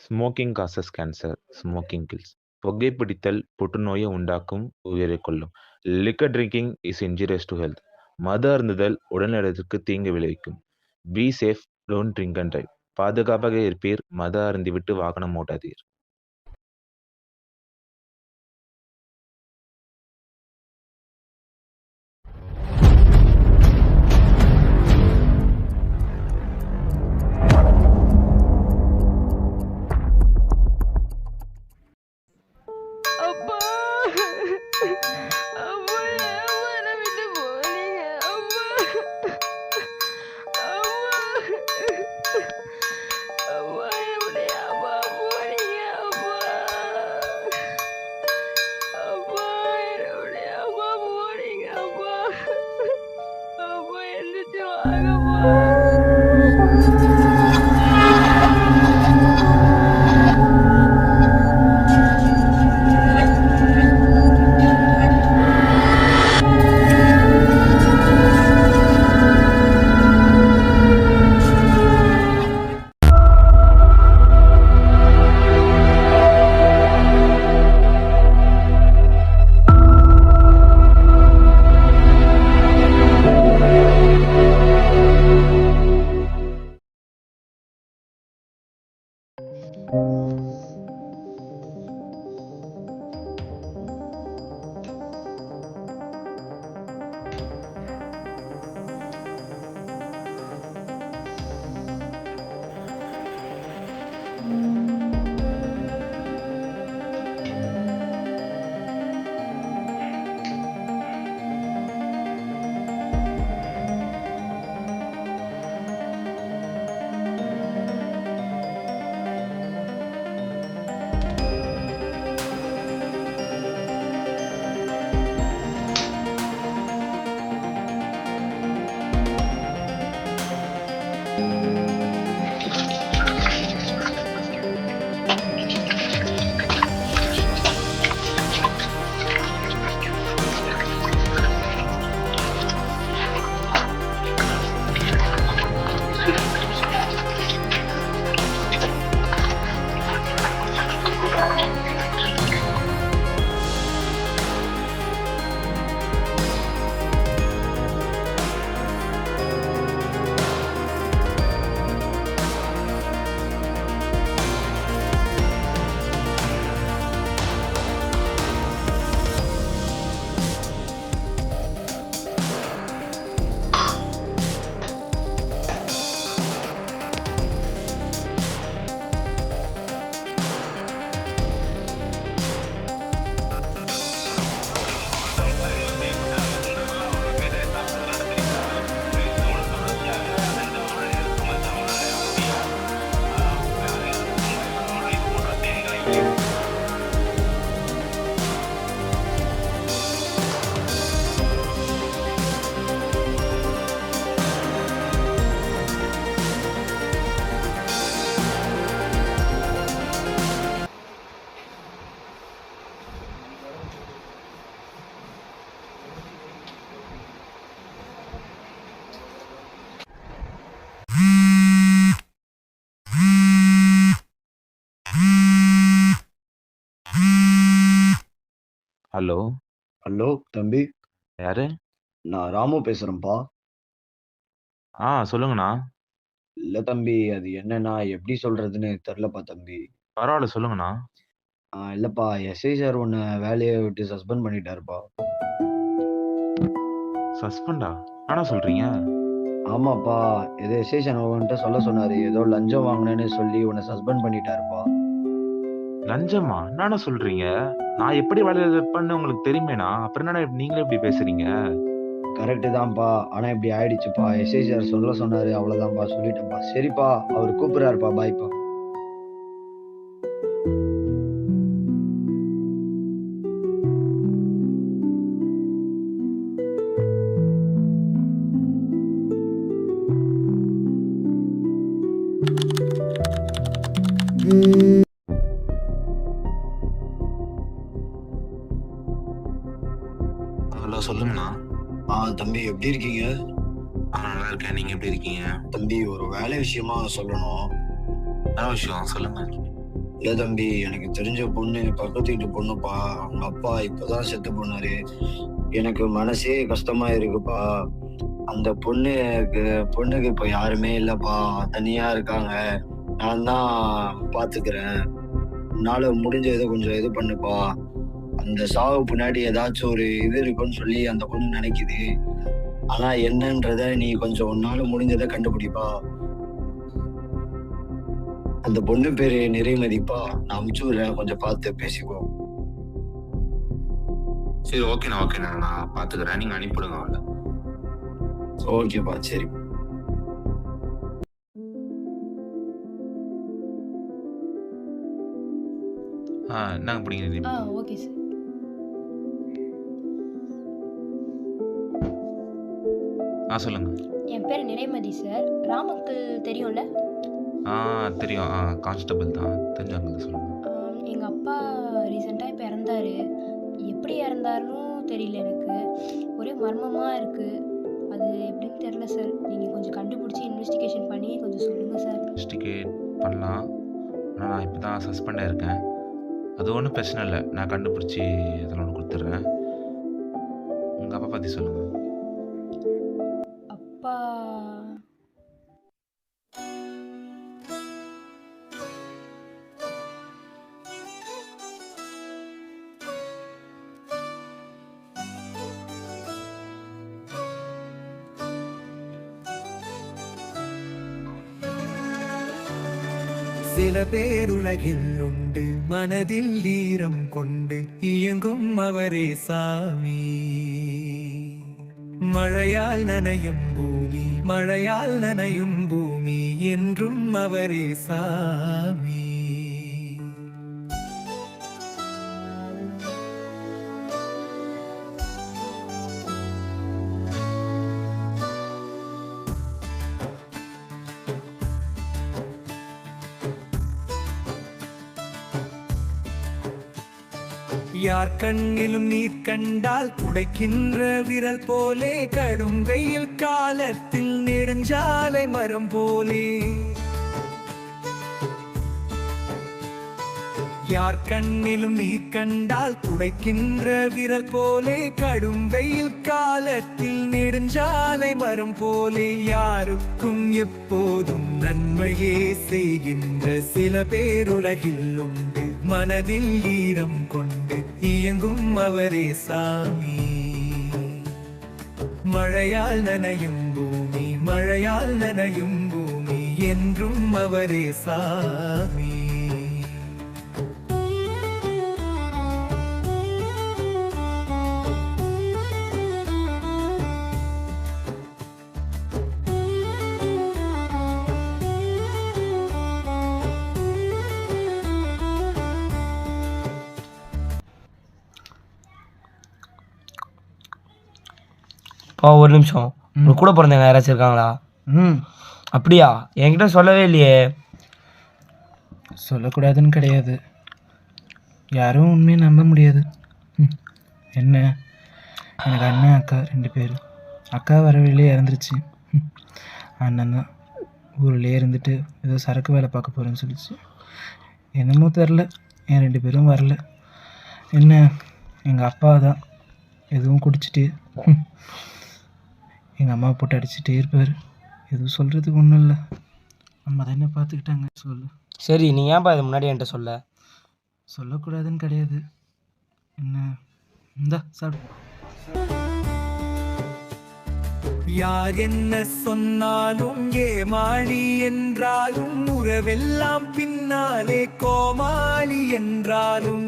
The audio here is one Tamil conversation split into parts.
Smoking causes cancer. Smoking kills. புகைப்பிடித்தல் புற்றுநோயை உண்டாக்கும், உயிரைக் கொல்லும். Liquor drinking is injurious to health. மது அருந்துதல் உடல்நலத்திற்கு தீங்கு விளைவிக்கும். Be safe, don't drink and drive. பாதுகாப்பாக இருப்பீர், மது அருந்திவிட்டு வாகனம் ஓட்டாதீர். அப்பா! அம்மா ஏம்மா என்ன விட்டு போனீங்க? அம்மா! அம்மா! அம்மா எப்படியாம்மா போனீங்க? அம்மா! அம்மா எப்படியாம்மா போனீங்க? அம்மா! அம்மா எந்திரிச்சு வாங்கம்மா! ஹலோ. ஹலோ தம்பி, யாரு? நான் ராமு பேசுறேன்ப்பா. சொல்லுங்கண்ணா. இல்ல தம்பி, அது என்னன்னா எப்படி சொல்றதுன்னு தெரியலப்பா தம்பி. பரவால்ல சொல்லுங்கண்ணா. இல்லப்பா, எஸ்ஐ சார் உன்ன வேலைய விட்டு சஸ்பெண்ட் பண்ணிட்டாருப்பா. சஸ்பெண்டா? என்னண்ணா சொல்றீங்க? ஆமாப்பா, ஏதோ எஸ்ஐ சார் உன்கிட்ட சொல்ல சொன்னாரு. ஏதோ லஞ்சம் வாங்குனேன்னு சொல்லி உன்ன சஸ்பெண்ட் பண்ணிட்டாருப்பா. லஞ்சமா? என்னண்ணா சொல்றீங்க? நான் எப்படி வேலையில இருப்பேன்னு உங்களுக்கு தெரியுமேண்ணா. அப்புறம் என்னண்ணா நீங்களே இப்படி பேசுறீங்க? கரெக்ட்டு தான்ப்பா. ஆனா இப்படி ஆயிடுச்சுப்பா. எஸ்ஐ சார் சொல்ல சொன்னாரு. அவ்வளவுதான்ப்பா, சொல்லிட்டேன்ப்பா. சரிப்பா, அவரு கூப்பிடுறாருப்பா. பாய்ப்பா. ஹலோ சொல்லுங்கண்ணா. தம்பி எப்படி இருக்கீங்க? நல்லா இருக்கேன். நீங்க எப்படி இருக்கீங்க? தம்பி, ஒரு வேலை விஷயமா சொல்லணும். என்ன விஷயம் சொல்லுங்க. இல்ல தம்பி, எனக்கு தெரிஞ்ச பொண்ணு பக்கத்து வீட்டு பொண்ணுப்பா. அவங்க அப்பா இப்பதான் செத்து போனாரு. எனக்கு மனசே கஷ்டமா இருக்குப்பா. அந்த பொண்ணுக்கு இப்ப யாருமே இல்லப்பா. தனியா இருக்காங்க. நான் தான் பாத்துக்கிறேன். உன்னால முடிஞ்சதை கொஞ்சம் இது பண்ணுப்பா. அந்த சாவு பின்னாடி ஏதாச்சும் ஒரு இது இருக்குன்னு சொல்லி அந்த பொண்ணு நினைக்குது. ஆனா என்னன்றத நீ கொஞ்சம் உன்னால முடிஞ்சதை கண்டுபிடிப்பா. அந்த பொண்ணு பேரு நிறைமதிப்பா. நான் அமுச்சு விடுறேன், கொஞ்சம் பார்த்து பேசிக்கோ. சரி, ஓகேண்ணா. நான் பாத்துக்கிறேன். நீங்க அனுப்பிவிடுங்க அவளை. ஓகேப்பா, சரி. நாங்க பிடிங்க. Okay sir. சொல்லுங்க. என் பேர் நிறைமதி சார். ராம் அங்கிள் தெரியும்ல? தெரியும். கான்ஸ்டபிள் தான். தெரிஞ்சாங்க, சொல்லுங்க. எங்கள் அப்பா ரீசெண்டாக இப்போ இறந்தாரு. எப்படி இறந்தாருன்னு தெரியல எனக்கு. ஒரே மர்மமாக இருக்குது. அது எப்படின்னு தெரில சார். நீங்கள் கொஞ்சம் கண்டுபிடிச்சி இன்வெஸ்டிகேஷன் பண்ணி கொஞ்சம் சொல்லுங்கள் சார். இன்வெஸ்டிகேட் பண்ணலாம். ஆனால் நான் இப்போ தான் சஸ்பெண்ட் ஆயிருக்கேன். அது ஒன்றும் பிரச்சனை இல்லை. நான் கண்டுபிடிச்சி அதெல்லாம் ஒன்று கொடுத்துட்றேன். உங்கள் அப்பா பற்றி சொல்லுங்கள். அப்பா சில பேருலகில் உண்டு மனதில் ஈரம் கொண்டு இயங்கும் அவரே சாமி. மழையால் நனையும் பூமி, மழையால் நனையும் பூமி என்றும் அவரே சாமி. யார் கண்ணிலும் நீர் கண்டால் புடைக்கின்ற விரல் போலே, கடும் வெயில் காலத்தில் நெடுஞ்சாலை மரம் போலே. யார் கண்ணிலும் நீர் கண்டால் புடைக்கின்ற விரல் போலே, கடும் வெயில் காலத்தில் நெடுஞ்சாலை மரம் போலே. யாருக்கும் எப்போதும் நன்மையே செய்கின்ற சில பேருலகில் உண்டு மனதில் ஈரம் கொண்டு இயங்கும் அவரே சாமி. மழையால் நனையும் பூமி, மழையால் நனையும் பூமி என்றும் அவரே சாமி. ஒரு நிமிஷம். உங்க கூட பிறந்தவங்க யாராச்சும் இருக்காங்களா? அப்படியா? என்கிட்ட சொல்லவே இல்லையே. சொல்லக்கூடாதுன்னு கிடையாது, யாரும் உண்மையை நம்ப முடியாது. என்ன, எனக்கு அண்ணன் அக்கா 2 பேர். அக்கா வர வழியிலே இறந்துருச்சு. அண்ணன் தான் ஊர்லேயே இருந்துட்டு ஏதோ சரக்கு வேலை பார்க்க போகிறேன்னு சொல்லிச்சு. என்னமோ தெரில, என் 2 பேரும் வரல. என்ன, எங்கள் அப்பா தான் எதுவும் குடிச்சிட்டு எங்கள் அம்மா போட்டு அடிச்சுட்டே இருப்பார். எதுவும் சொல்கிறதுக்கு ஒன்றும் இல்லை. அம்மா தான் என்ன பார்த்துக்கிட்டாங்க. சொல்லு. சரி, நீ ஏன்பா இது முன்னாடி என்கிட்ட சொல்ல? சொல்லக்கூடாதுன்னு கிடையாது. என்ன, இந்தா சாப்பிடு. யார் என்ன சொன்னாலும் ஏமாளி என்றாலும், உறவெல்லாம் பின்னாலே கோமாளி என்றாலும்.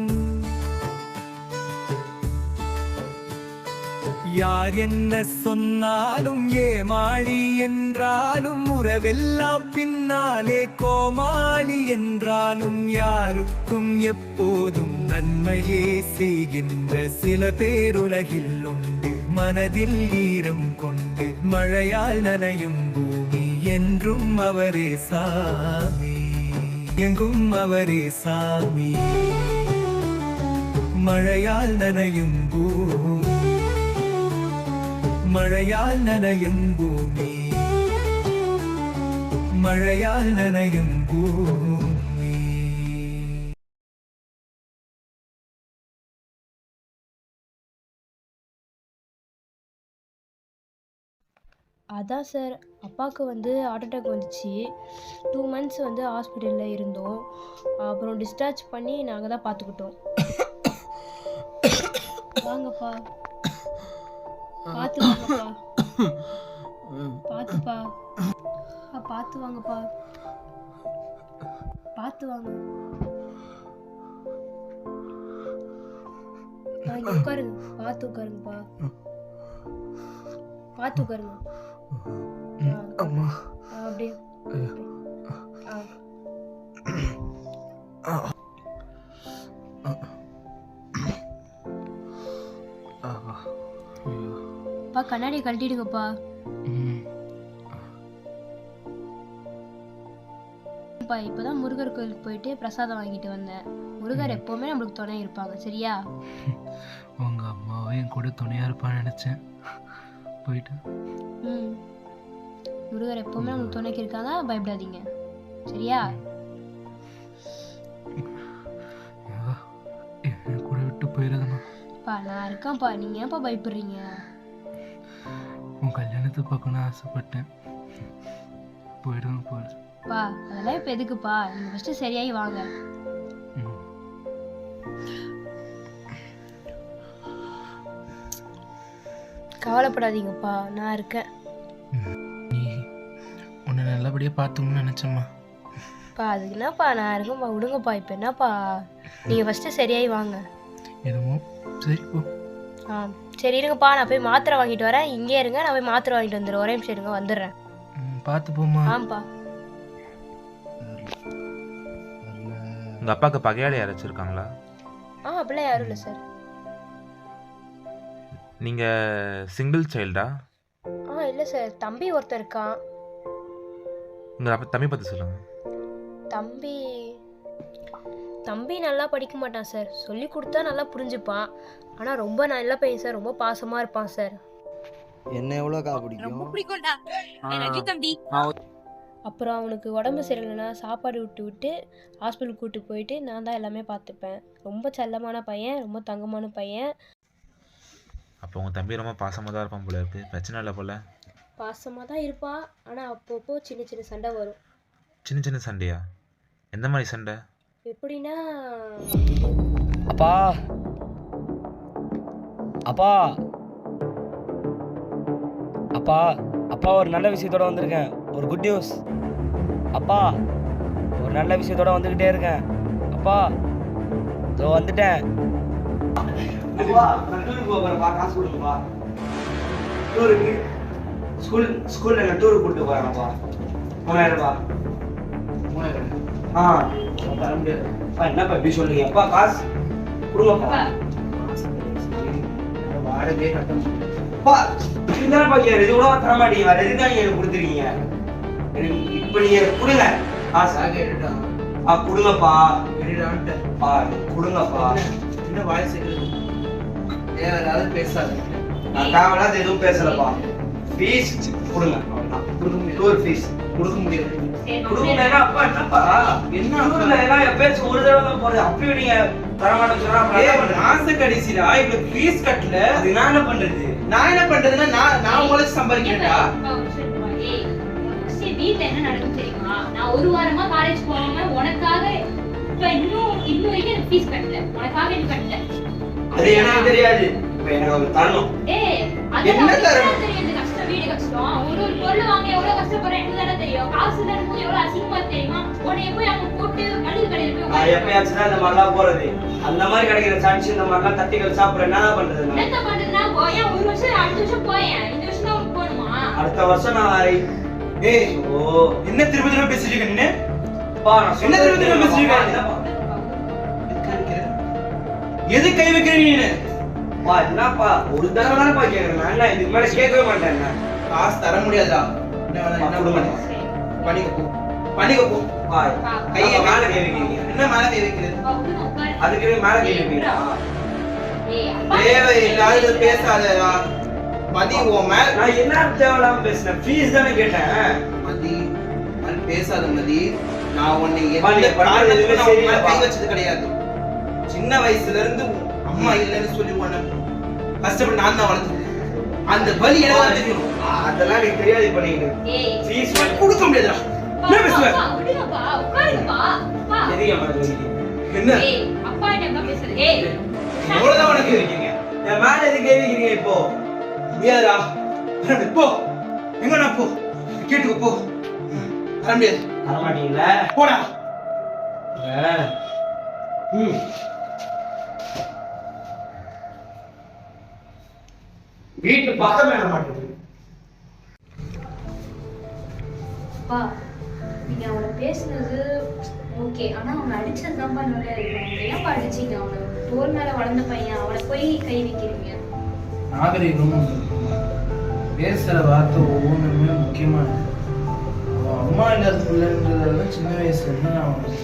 யார் என்ன சொன்னாலும் ஏமாளி என்றாலும், உறவெல்லாம் பின்னாலே கோமாளி என்றாலும். யாருக்கும் எப்போதும் நன்மையே செய்கின்ற சில பேருலகில் உண்டு மனதில் ஈரம் கொண்டு மழையால் நனையும் பூமி என்றும் அவரே சாமி. எங்கும் அவரே சாமி. மழையால் நனையும் பூமி, மழையால் நனையும் பூமி, மழையால் நனையும் பூமி. அதான் சார், அப்பாவுக்கு வந்து ஹார்ட் அட்டாக் வந்துச்சு. 2 மந்த்ஸ் வந்து ஹாஸ்பிட்டலில் இருந்தோம். அப்புறம் டிஸ்சார்ஜ் பண்ணி நாங்கள் தான் பார்த்துக்கிட்டோம். வாங்கப்பா, பார்த்து வாங்கப்பா, பார்த்துப்பா, பார்த்து வாங்கப்பா, பார்த்து வாங்க. இங்கே உட்காருங்க, பார்த்து உட்காருங்கப்பா, பார்த்து உட்காருங்க. அம்மா அப்படியே பா, கண்ணாடியை கழட்டிடுங்கப்பா. இப்பதான் முருகர் கோயிலுக்கு போயிட்டு பிரசாதம் வாங்கிட்டு வந்தேன். முருகர் எப்பவுமே நம்மளுக்கு துணை இருப்பாங்க, சரியா? உங்க அம்மாவும் என் கூட துணையா இருப்பான்னு நினைச்சேன். போயிட்டு முருகர் எப்பவுமே நம்மளுக்கு துணைக்கு இருக்காங்க, பயப்படாதீங்க, சரியா? என் கூட விட்டு போயிடாதம்மா. பா, நான் இருக்கேன்ப்பா, நீங்க ஏன்ப்பா பயப்படுறீங்க? உன் கல்யாணத்தை பார்க்கணும்னு ஆசைப்பட்டேன். போயிடுவேன் போயிடு. பா, அதெல்லாம் இப்போ எதுக்குப்பா? நீங்கள் ஃபஸ்ட்டு சரியாகி வாங்க. கவலைப்படாதீங்கப்பா, நான் இருக்கேன். நீ உன்னை நல்லபடியாக பார்த்துக்கணும்னு நினச்சம்மா. பா, அதுக்கு என்னப்பா, நான் இருக்கேன்ப்பா, விடுங்கப்பா. இப்போ என்னப்பா, நீங்கள் ஃபஸ்ட்டு சரியாகி வாங்க. எதுவும் சரி போ. சரி இருங்கப்பா, நான் போய் மாத்திரை வாங்கிட்டு வரேன். இங்கே இருங்க, நான் போய் மாத்திரை வாங்கிட்டு வந்துடுறேன். ஒரே நிமிஷம் இருங்க, வந்துடுறேன். பார்த்து போம்மா. ஆமாப்பா. உங்கள் அப்பாவுக்கு பகையாளி யாராச்சும் இருக்காங்களா? அப்படிலாம் யாரும் இல்லை சார். நீங்கள் சிங்கிள் சைல்டா? இல்லை சார், தம்பி ஒருத்தர் இருக்கான். உங்கள் அப்பா தம்பி பற்றி சொல்லுங்கள். தம்பி நல்லா படிக்க மாட்டான் சார். சொல்லி கொடுத்தா நல்லா புரிஞ்சுப்பான். ஆனால் ரொம்ப நல்ல பையன் சார், ரொம்ப பாசமாக இருப்பான் சார். என்ன எவ்வளோக்கா பிடிக்கும்? அப்புறம் அவனுக்கு உடம்பு சரியில்லைன்னா சாப்பாடு விட்டு ஹாஸ்பிட்டலுக்கு கூப்பிட்டு போயிட்டு நான் தான் எல்லாமே பார்த்துப்பேன். ரொம்ப செல்லமான பையன், ரொம்ப தங்கமான பையன். அப்போ உங்கள் தம்பி ரொம்ப பாசமாக தான் இருப்பான் போல இருக்கு. பிரச்சனை இல்லை போல? பாசமாக தான் இருப்பான், ஆனால் அப்பப்போ சின்ன சின்ன சண்டை வரும். சின்ன சின்ன சண்டையா? எந்த மாதிரி சண்டை? எப்படின்னா, அப்பா அப்பா அப்பா அப்பா ஒரு நல்ல விஷயத்தோட வந்திருக்கேன். ஒரு குட் நியூஸ். அப்பா ஒரு நல்ல விஷயத்தோட வந்துக்கிட்டே இருக்கேன். அப்பா இதோ வந்துட்டேன். நான் டூருக்கு போகிறேன்ப்பா, காசு கொடுங்கப்பா. டூருக்கு ஸ்கூலில் நான் டூருக்கு கூப்பிட்டு போகிறேன்ப்பா. 3000 தர முடியாது. என்னப்பா இப்படி சொல்லுங்க? அப்பா காசு கொடுங்கப்பா. வாடகை கட்டணும்ப்பா. இதுதானப்பா கேட்குறது, இது கூட தர மாட்டீங்க. வேறு எதுதான் எனக்கு கொடுத்துருக்கீங்க? இப்போ நீங்கள் கொடுங்க காசு. கொடுங்கப்பா. கொடுங்கப்பா. என்ன வாய்ஸ் ஏதாவது பேசாது. நான் தேவையில்லாத எதுவும் பேசலப்பா. ஃபீஸ் கொடுங்க. டூர் ஃபீஸ் கொடுக்க முடியாது. கொடுக்கலன்னா அப்பா என்னப்பா? என்ன எல்லாம் எப்பயாச்சும் ஒரு தடவை தான் போறது. அப்பயும் நீங்க தரமாட்டேன்னு சொன்னா மாச கடைசிடா இவங்களுக்கு ஃபீஸ் கட்டல. அது நான் என்ன பண்றது? நான் என்ன பண்றதுன்னா நான் உங்களுக்கு சம்பாதிக்கிறேன்டா. வீட்டுல என்ன நடக்கும் தெரியுமா? நான் ஒரு வாரமா காலேஜ் போகாம உனக்காக இப்ப இன்னும் வரைக்கும் எனக்கு ஃபீஸ் கட்டல. உனக்காக எனக்கு கட்டல. அது எனக்கு தெரியாது. இப்ப எனக்கு தரணும். என்ன தரணும்? தெரியாது. கஷ்டம், வீடு கஷ்டம். ஒரு பொருள் வாங்க எவ்வளவு கஷ்டப்படுறேன் எனக்கு தானே தெரியும். காசு தரணும் எவ்வளவு அசிங்கமா தெரியுமா? உன்னைய போய் அவங்க போட்டு மளிகை கடையில போய் எப்பயாச்சும் தான் இந்த மாதிரிலாம் போறது. அந்த மாதிரி கிடைக்கிற சான்ஸ் இந்த மாதிரிலாம் தட்டிகள் சாப்பிட என்ன பண்றது? என்ன பண்றதுன்னா போய் ஒரு வருஷம் அடுத்த வருஷம் போயேன். இந்த வருஷம் தான் உனக்கு போகணுமா? அடுத்த வருஷம் நான் வரேன். என்ன திரும்ப பேசிட்டு இருக்க நீ? என்ன திரும்ப பேசிட்டு இருக்க? எது கை வைக்கிற நீ? என்னப்பா ஒரு தடவை தானப்பா கேக்குறேன். நான் இதுக்கு மேல கேட்கவே மாட்டேன். காசு தர முடியாதா? பண்ணிக்க போ. கையை மேல கை வைக்கிறீங்க. என்ன மேல கை வைக்கிறது? அதுக்கு மேல கை வைக்கிறீங்களா? தேவையில்லாத பேசாதடா மதி. உன் மேல நான் என்ன தேவையில்லாம பேசுறேன்? ஃபீஸ் தானே கேட்டேன். மதி அது பேசாத மதி. நான் உன்னை கை வச்சது கிடையாது. சின்ன வயசுல இருந்து அம்மா இல்லைன்னு சொல்லி உன்னை கஷ்டப்பட்டு நான் தான் வளர்த்துருக்கேன். அந்த வலி எனக்கு தெரியும். அதெல்லாம் எனக்கு தெரியாது. இப்ப நீங்க ஏய் ஃபீஸ் கொடுக்க முடியாதுடா. என்ன பேசுவேன்? விடுங்கப்பா, உட்காருங்கப்பா. அப்பா. எதுக்கு அம்மா பேசுறீங்க? என்ன ஏய், அப்பா என்ன பேசுறது? ஏய், எவ்வளவுதான் உனக்கு இருக்கீங்க? என் மேல எதுக்கு கேட்கிறீங்க இப்போ? முடியாதுடா. போ எங்கடா போ, கேட்டுக்கோ போ. வர முடியாது. வர மாட்டீங்களா? போடா. வீட்டு பக்கமே வர மாட்டேங்குது. அப்பா நீங்க அவனை பேசுனது ஓகே, ஆனா அவனை அடிச்சது தான்ப்பா நல்லா இருக்கு. ஏன்ப்பா அடிச்சீங்க அவனை? தோல் மேல வளர்ந்த பையன், அவனை போய் கை வைக்கிறீங்க. நாகரிகம் பேசுற வார்த்தை ஒவ்வொன்றுமே முக்கியமானது. அவன் அம்மா இல்லாத பிள்ளைன்றதால சின்ன வயசுல இருந்து நான் அவனை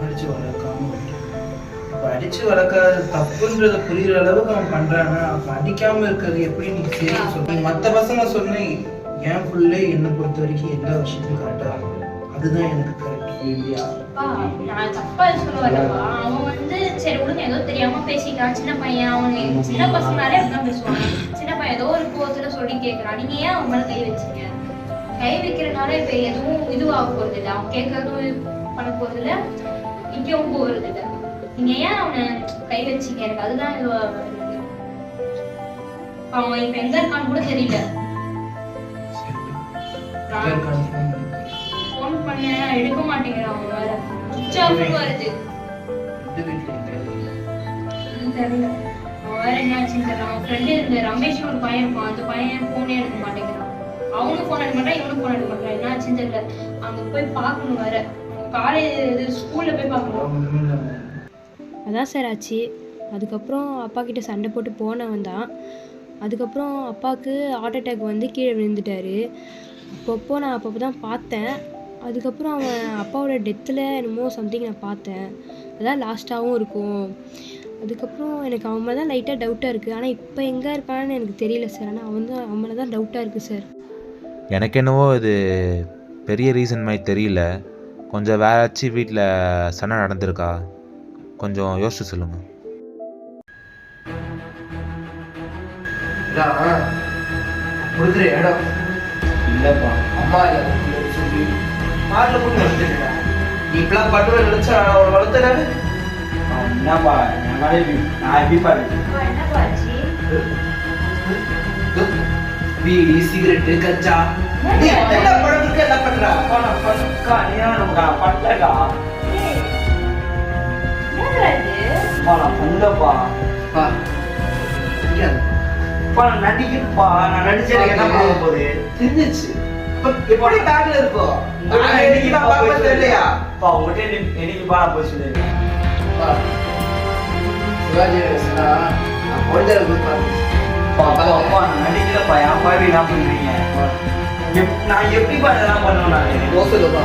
அடிச்சு வளர்க்காம விட்டேன். இப்போ அடிச்சு வளர்க்காத தப்புன்றத புரியுற அளவுக்கு அவன் பண்றானா, அவன் அடிக்காம இருக்கிறது எப்படி நீ சரின்னு சொல்ற? மற்ற பசங்க சொன்ன என் பிள்ளை என்னை பொறுத்த வரைக்கும் எல்லா விஷயத்தையும் கரெக்டா இருக்கும். அதுதான் எனக்கு கரெக்ட் இல்லையா? அப்பா, நான் தப்பா சொல்ல வரலப்பா. அவன் சரி விடுங்க, ஏதோ தெரியாம பேசிட்டான். சின்ன பையன், அவன் சின்ன பசங்களாலே அப்படிதான் பேசுவாங்க. சின்ன பையன் ஏதோ ஒரு கோவத்துல சொல்லி கேட்கறான். நீங்க ஏன் அவன் மேல கை வச்சீங்க? கை வைக்கிறதுனால இப்ப எதுவும் இதுவாக போறது இல்லை. அவன் கேட்கறதும் பண்ண போறது இல்லை, இங்கேயும் போறது இல்லை. நீங்க ஏன் அவனை கை வச்சீங்க? எனக்கு அதுதான் இதுவா இருக்கு. அவன் இப்ப எங்க இருக்கான்னு கூட தெரியல. போன் பண்ண எடுக்க மாட்டேங்கிறான். அவன் வேற சுவிட்ச் ஆஃப் வருது. தெரியல அவன் வேற என்னாச்சுன்னு தெரியல. அவன் ஃப்ரெண்டு இந்த ரமேஷ் ஒரு பையன் இருப்பான். அந்த பையன் போனே எடுக்க மாட்டேங்கிறான். அவனும் போன் எடுக்க மாட்டான், இவனும் போன் எடுக்க மாட்டான். என்னாச்சுன்னு தெரியல. அங்க போய் பார்க்கணும் வேற. காலேஜ் ஸ்கூல்ல போய் பார்க்கணும். அதான் சார் ஆச்சு. அதுக்கப்புறம் அப்பா கிட்ட சண்டை போட்டு போனவன் தான். அதுக்கப்புறம் அப்பாவுக்கு ஹார்ட் அட்டாக் வந்து கீழே விழுந்துட்டாரு. அப்பப்போ நான் அப்பப்போ தான் பார்த்தேன். அதுக்கப்புறம் அவன் அப்பாவோட டெத்தில் என்னமோ சம்திங் நான் பார்த்தேன். அதான் லாஸ்ட்டாகவும் இருக்கும். அதுக்கப்புறம் எனக்கு அவன் மேலே தான் லைட்டாக டவுட்டாக இருக்குது. ஆனால் இப்போ எங்கே இருக்கான்னு எனக்கு தெரியல சார். ஆனால் அவன் மேலே தான் டவுட்டாக இருக்குது சார். எனக்கு என்னவோ இது பெரிய ரீசன் மாதிரி தெரியல. கொஞ்சம் வேறாச்சும் வீட்டில் சண்டை நடந்திருக்கா? கொஞ்சம் யோசிச்சு சொல்லுங்க. கொடுக்குற இடம் இல்லப்பா, அம்மா இல்லை சொல்லி மாட்டில் போட்டு வளர்த்துட்டா. நீ இப்பெல்லாம் பட்டுவை நினைச்சா அவளை வளர்த்துறாரு. என்னப்பா நான் எப்படி பாரு என்னப்பா ஆச்சு? பீடி சிகரெட்டு கச்சா என்ன பழத்துக்கு என்ன பண்றா? பண்ணலடா. என்னடா இது? நான் பண்ணலப்பா. நான் நடிக்கிறப்பா. நான் நடிச்சு எனக்கு என்ன பண்ண போகுது தெரிஞ்சிச்சு. எப்படி பேக்ல இருக்கும்? தெரியலையா உங்ககிட்ட என்னைக்குப்பா நான் போய் சொல்லிருக்கேன். சிவாஜி நான் குழந்தை நான் நடிக்கிறப்பா. என் பாவி என்ன பண்றீங்க? நான் எப்படிப்பா இதெல்லாம் பண்ணுவேன்? நான் போசலுப்பா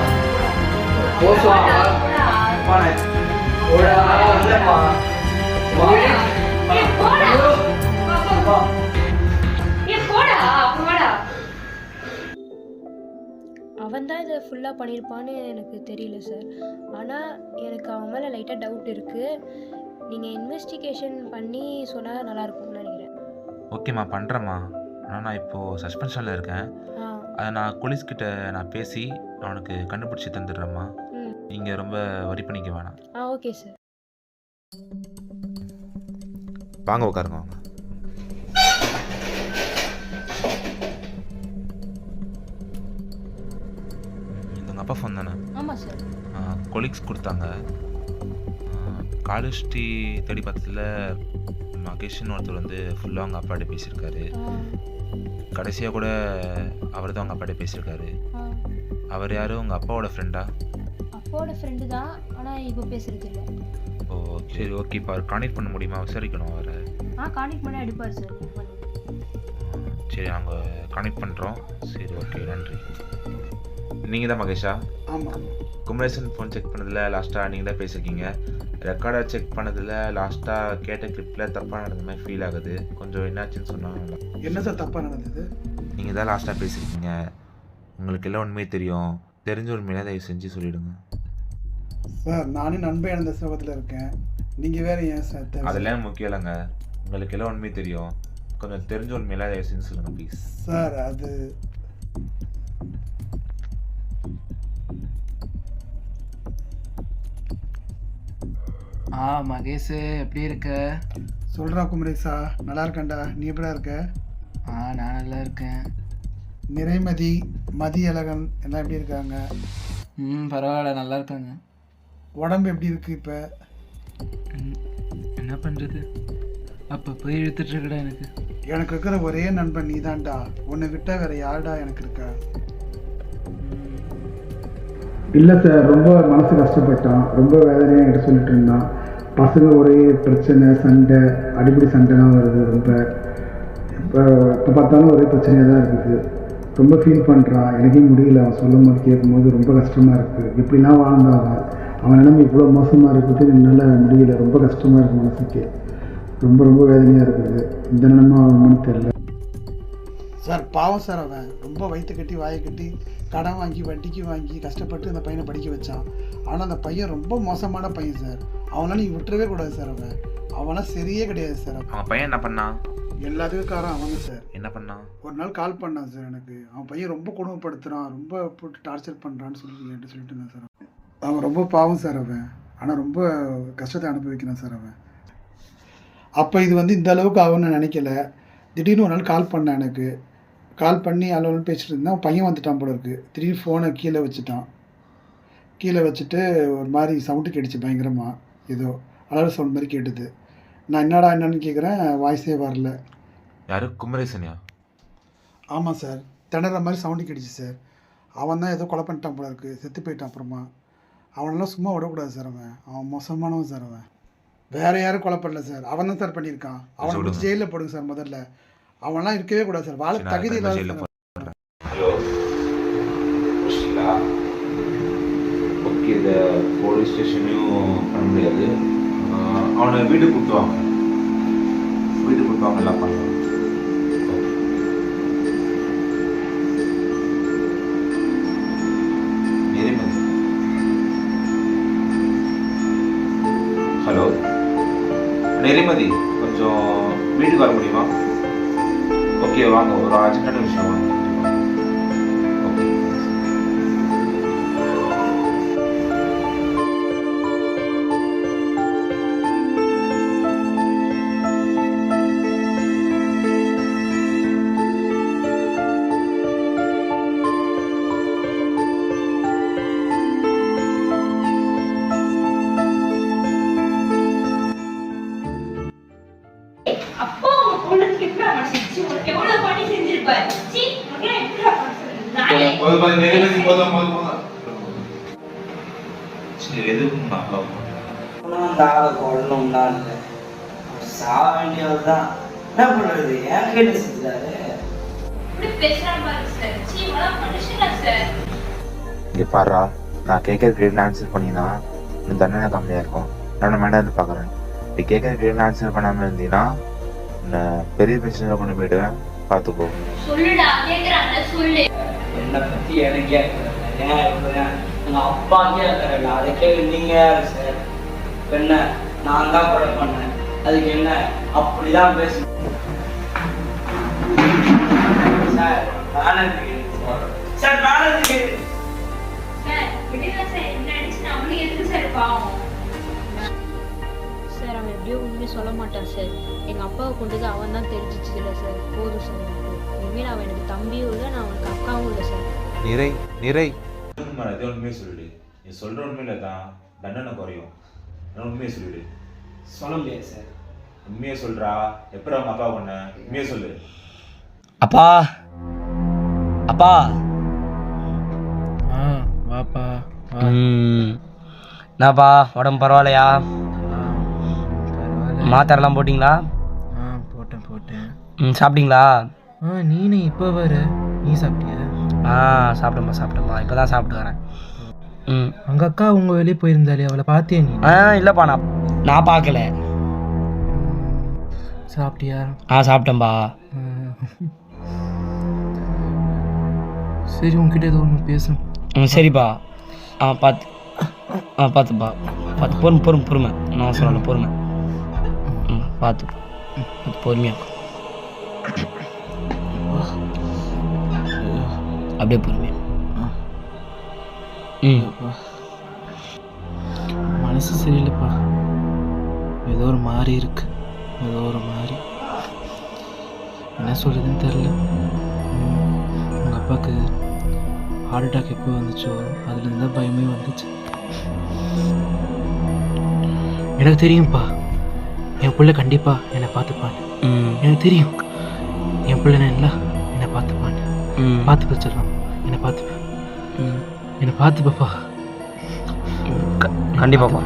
அவன் தான் இதை ஃபுல்லாக பண்ணியிருப்பான்னு எனக்கு தெரியல சார். ஆனால் எனக்கு அவன் மேலே லைட்டாக டவுட் இருக்குது. நீங்கள் இன்வெஸ்டிகேஷன் பண்ணி சொன்னால் நல்லாயிருக்கும்னு நினைக்கிறேன். ஓகேம்மா, பண்ணுறேம்மா. ஆனால் நான் இப்போது சஸ்பென்ஷனில் இருக்கேன். அதை நான் போலீஸ்கிட்ட நான் பேசி அவனுக்கு கண்டுபிடிச்சி தந்துடுறேம்மா. நீங்கள் ரொம்ப வரி பண்ணிக்க வேணாம். Okay sir. வாங்க உட்காருங்க, வாங்க. இது உங்கள் அப்பா ஃபோன் தானே? ஆமாம் சார். கொலீக்ஸ் கொடுத்தாங்க. காலேஜ் ஸ்ட்ரீ தேடி பார்த்ததில் மகேஷ்னு ஒருத்தர் வந்து ஃபுல்லாக அவங்க அப்பாட்ட பேசியிருக்காரு. கடைசியாக கூட அவர் தான் அவங்க அப்பாட்ட பேசியிருக்காரு. அவர் யாரும் உங்கள் அப்பாவோட ஃப்ரெண்டா? அப்பாவோட ஃப்ரெண்டு தான், ஆனால் இப்போ பேசுறது இல்லை. ஓ சரி, ஓகே. இப்போ அவர் கான்டெக்ட் பண்ண முடியுமா? விசாரிக்கணும் அவரை. கான்டெக்ட் பண்ண எடுப்பார் சார். சரி, நாங்கள் கான்டெக்ட் பண்ணுறோம். சரி, ஓகே, நன்றி. நீங்கள் தான் மகேஷா? ஆமாம். குமரேசன் ஃபோன் செக் பண்ணதில் லாஸ்ட்டாக நீங்கள் தான் பேசியிருக்கீங்க. ரெக்கார்டை செக் பண்ணதில் லாஸ்ட்டாக கேட்ட கிளிப்பில் தப்பாக நடந்த மாதிரி ஃபீல் ஆகுது. கொஞ்சம் என்னாச்சுன்னு சொன்னாங்க. என்ன சார் தப்பாக நடந்தது? நீங்கள் தான் லாஸ்ட்டாக பேசியிருக்கீங்க. உங்களுக்கு எல்லாம் உண்மையே தெரியும். தெரிஞ்ச உண்மையில தயவு செஞ்சு சொல்லிவிடுங்க சார். நானே நண்பன் இழந்த சோகத்தில் இருக்கேன். நீங்கள் வேறு ஏன் சார்? அதெல்லாம் முக்கியம் இல்லைங்க. உங்களுக்கு எல்லாம் உண்மையே தெரியும். கொஞ்சம் தெரிஞ்ச உண்மையில தயவு செஞ்சு சொல்லுங்க ப்ளீஸ். சார் அது மகேஷ் எப்படி இருக்க? சொல்கிறா குமரேசா, நல்லா இருக்கேன்டா. நீ எப்படா இருக்க? நான் நல்லா இருக்கேன். நிறைமதி, மதியழகன் எல்லாம் எப்படி இருக்காங்க? பரவாயில்ல, நல்லா இருக்காங்க. உடம்பு எப்படி இருக்கு இப்போ? என்ன பண்ணுறது, அப்போ போய் இழுத்துட்ருக்கடா. எனக்கு இருக்கிற ஒரே நண்பன் நீ தான்டா. உன்னை விட்டால் வேறு யாருடா எனக்கு இருக்கா? இல்லை சார், ரொம்ப மனசு கஷ்டப்பட்டான். ரொம்ப வேதனையாக என்கிட்ட சொல்லிட்டு இருந்தான். பசங்க ஒரே பிரச்சனை, சண்டை, அடிப்படை சண்டைலாம் வருது. ரொம்ப இப்போ பார்த்தாலும் ஒரே பிரச்சனையாக தான் இருக்குது. ரொம்ப ஃபீல் பண்ணுறான். எனக்கே முடியல. அவன் சொல்லும் போது கேட்கும்போது ரொம்ப கஷ்டமாக இருக்குது. இப்படிலாம் வாழ்ந்தான். அவன் நிலைமை இவ்வளோ மோசமாக இருக்குது, என்னால் முடியல. ரொம்ப கஷ்டமாக இருக்குது மனசுக்கு. ரொம்ப ரொம்ப வேதனையாக இருக்குது. இந்த நிலைமை அவனுன்னு தெரியல சார். பாவம் சார், அவன் ரொம்ப வயிற்று கட்டி வாயை கட்டி கடன் வாங்கி வட்டிக்கு வாங்கி கஷ்டப்பட்டு அந்த பையனை படிக்க வச்சான். ஆனால் அந்த பையன் ரொம்ப மோசமான பையன் சார். அவனால் நீங்கள் விட்டுறவே கூடாது சார். அவனால் சரியே கிடையாது சார். அவன் பையன் என்ன பண்ணான்? எல்லாத்துக்கும் காரணம் அவன் சார். என்ன பண்ணான்? ஒரு நாள் கால் பண்ணான் சார் எனக்கு. அவன் பையன் ரொம்ப கொடுமைப்படுத்துகிறான், ரொம்ப போட்டு டார்ச்சர் பண்ணுறான்னு என்கிட்ட சொல்லிட்டு இருந்தான் சார். அவன் ரொம்ப பாவம் சார் அவன். ஆனால் ரொம்ப கஷ்டத்தை அனுபவிக்கிறான் சார் அவன். அப்போ இது இந்த அளவுக்கு ஆகும்னு நான் நினைக்கல. திடீர்னு ஒரு நாள் கால் பண்ணேன் எனக்கு. கால் பண்ணி அளவு பேசிட்டு இருந்தேன். பையன் வந்துட்டான் போல இருக்குது. திடீர்னு ஃபோனை கீழே வச்சுட்டான். கீழே வச்சுட்டு ஒரு மாதிரி சவுண்டு கேட்டுச்சு பயங்கரமாக. ஏதோ அலர் சவுண்ட் மாதிரி கேட்டுது. நான் என்னன்னு கேட்குறேன், வாய்ஸே வரல. யாரு? குமரேசனியா? ஆமாம் சார், திணற மாதிரி சவுண்டு கேட்டுச்சு சார். அவன் தான் ஏதோ கொலை பண்ணிட்டான் போல இருக்குது. செத்து போயிட்டான். அப்புறமா அவனெல்லாம் சும்மா விடக்கூடாது சார். அவன் மோசமானவன் சார். அவன் வேறு யாரும் கொலை பண்ணல சார். அவன் தான் சார் பண்ணியிருக்கான். அவனை பிடிச்சி ஜெயிலில் போடுங்க சார். முதல்ல அவன்லாம் இருக்கவே கூடாது சார். வாழ தகுதி இல்லாத. ஓகே, இந்த போலீஸ் ஸ்டேஷனையும் பண்ண முடியாது. அவனை வீட்டுக்கு கூப்பிட்டுவாங்க. எல்லாம் பண்ணுவாங்க. ஹலோ நெறிமதி, கொஞ்சம் வீட்டுக்கு வர முடியுமா? ஓகே வாங்க, ஒரு அர்ஜென்டான விஷயம் வாங்க. ஓகே. அப்போ உனக்கு எப்படி மனசு உனக்கு எவ்வளவு பண்ணி செஞ்சிருப்பாரு. சீ உனக்கு எப்படி நானே போதும் நெறிமதி, போதும். சரி, எதுவும் அந்த ஆளை கொள்ளணும்னா இல்லை, சாக வேண்டியதுதான். என்ன பண்ணுறது, என் கையில செஞ்சுட்டாரு. இப்படி பேசுறான் பாரு சார். சீ உனக்கு மனுஷனா சார். இங்கே பாடுறா, நான் கேட்குற கேள்வி ஆன்சர் பண்ணினா இன்னும் தண்டனை கம்மியாக இருக்கும். நான் மேடம் இருந்து பார்க்குறேன். இப்படி கேட்குற கேள்வி ஆன்சர் பண்ணாமல் இருந்தீங்கன்னா நான் பெரிய பிரச்சனை கொண்டு போயிடுவேன். பார்த்துக்கோ. சொல்லுடா, கேட்குறாங்க சொல்லு. என்னை பற்றி எனக்கு கேட்குறேன். எங்கள் அப்பா கேட்குறேன். அதை கேட்க நீங்கள் யார் சார்? என்ன நான் தான் கொலை பண்ணேன், அதுக்கு என்ன அப்படிதான் பேசணும் சார்? சார் நானதுக்கு சார் விடுங்க சார். என்ன அடிச்சு நான் அவனுக்கு எதுக்கு சார் பாவம்? சார் அவன் எப்படியோ உண்மையை சொல்ல மாட்டான் சார். எங்கள் அப்பாவை கொண்டது அவன் தான் தெரிஞ்சிச்சு இல்லை சார். போதும் சார் எனக்கு. இனிமேல் அவன் எனக்கு தம்பியும் இல்லை, நான் அவனுக்கு அக்காவும் இல்லை சார். நிறை உண்மையை சொல்லிடு. நீ சொல்கிற உண்மையில தான் தண்டனை குறையும். உண்மையை சொல்லிடு. சொல்ல முடியாது சார். உண்மையை சொல்கிறா. எப்படி அவங்க அப்பா பண்ண உண்மையை சொல்லு. அப்பா அப்பா வாப்பா. என்னப்பா உடம்பு பரவாயில்லையா? பரவாயில்ல. மாத்திரைலாம் போட்டிங்களா? போட்டேன். சாப்பிட்டீங்களா? நீனே இப்போ வர. நீ சாப்பிட்டியா? சாப்பிட்டேம்மா. இப்போ தான் சாப்பிட்டு வரேன். உங்கள் அக்கா உங்க வெளியே போயிருந்தாலே, அவளை பார்த்தியா நீ? இல்லைப்பா, நான் பார்க்கல. சாப்பிட்டியா? சாப்பிட்டேன்பா. சரி, உங்ககிட்ட ஏதோ ஒன்று பேசணும். சரிப்பா. பார்த்துப்பா. பொறுமை. நான் சொல்லணும் பொறுமை. பார்த்து பொறுமையாக. அப்படியே பொறுமையா. அப்பா, மனசு சரியில்லைப்பா. ஏதோ ஒரு மாதிரி இருக்கு. ஏதோ ஒரு மாதிரி என்ன சொல்கிறதுன்னு தெரில. உங்கள் அப்பாவுக்கு ஹார்ட் அட்டாக் எப்போ வந்துச்சோ அதுலேருந்து தான் பயமே வந்துச்சு. எனக்கு தெரியும்ப்பா, என் பிள்ளை கண்டிப்பாக என்னை பார்த்துப்பான்னு. எனக்கு தெரியும் என் பிள்ளை நல்லா என்னை பார்த்துப்பான்னு. பார்த்து வச்சிடலாம். என்னை பார்த்துப்பேன். என்னை பார்த்துப்பா. கண்டிப்பாப்பா.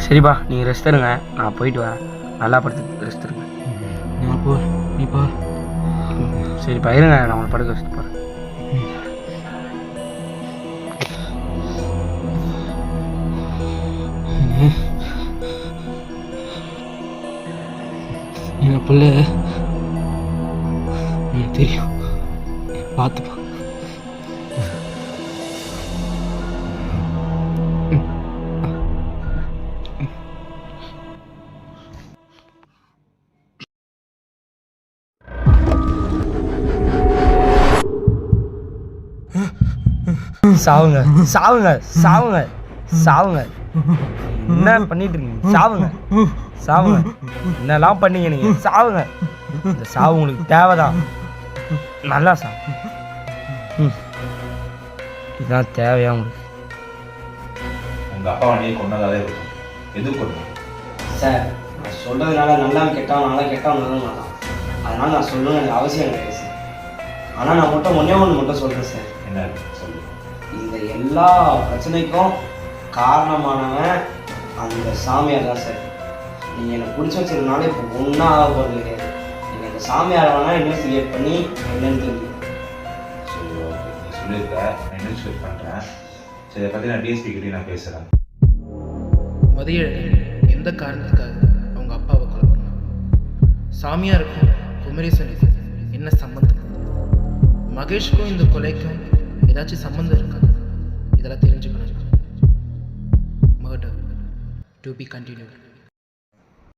சரிப்பா, நீங்கள் ரெஸ்ட் எடுங்க, நான் போயிட்டு வரேன். நல்லா படுத்து ரெஸ்ட் எடுங்க. நான் போ, நீ போ. சரிப்பா, இருங்க, நான் உங்களை படுக்க வச்சுட்டு போகிறேன். என் பிள்ளை எனக்கு தெரியும், பார்த்துப்பா. சாவுங்க சாவுங்க சாவுங்க சாவுங்க. என்ன பண்ணிட்டு இருக்கீங்க? சாவுங்க சாவுங்க. என்னெல்லாம் பண்ணீங்க நீங்க? சாவுங்க. இந்த சாவு உங்களுக்கு தேவைதான். நல்லா சாவு. இதுதான் தேவையா உங்களுக்கு? உங்க அப்பா நீ கொண்டதாலே இருக்கும். எது கொண்டு சார், நான் சொல்றதுனால நல்லா கெட்டவனால கெட்டவனாலும் நல்லா, அதனால நான் சொல்லணும்னு எனக்கு அவசியம் கிடையாது சார். ஆனால் நான் மட்டும் ஒன்று மட்டும் சொல்கிறேன் சார். என்ன சொல்லு. இந்த எல்லா பிரச்சனைக்கும் காரணமானவன் அந்த சாமியார் தான் சார். நீங்கள் என்னை பிடிச்சி வச்சிருந்தனால இப்போ ஒன்றா ஆக போகிறது கிடையாது. நீங்கள் அந்த சாமியாரை வேணால் இன்வெஸ்டிகேட் பண்ணி என்னன்னு தெரிஞ்சுக்கணும். சரி, ஓகே, நீ சொல்லியிருக்க, நான் இன்வெஸ்டிகேட் பண்ணுறேன். சரி, இதை பற்றி நான் டிஎஸ்பி கிட்டே நான் பேசுகிறேன். மதியழகன் எந்த காரணத்துக்காக அவங்க அப்பாவை கொலை பண்ணான்? சாமியாருக்கும் குமரேசனுக்கும் என்ன சம்மந்தம்? மகேஷ்க்கும் இந்த கொலைக்கும் ஏதாச்சும் சம்மந்தம் இருக்கா? இதெல்லாம் தெரிஞ்சுக்கணும். Murder to be continued.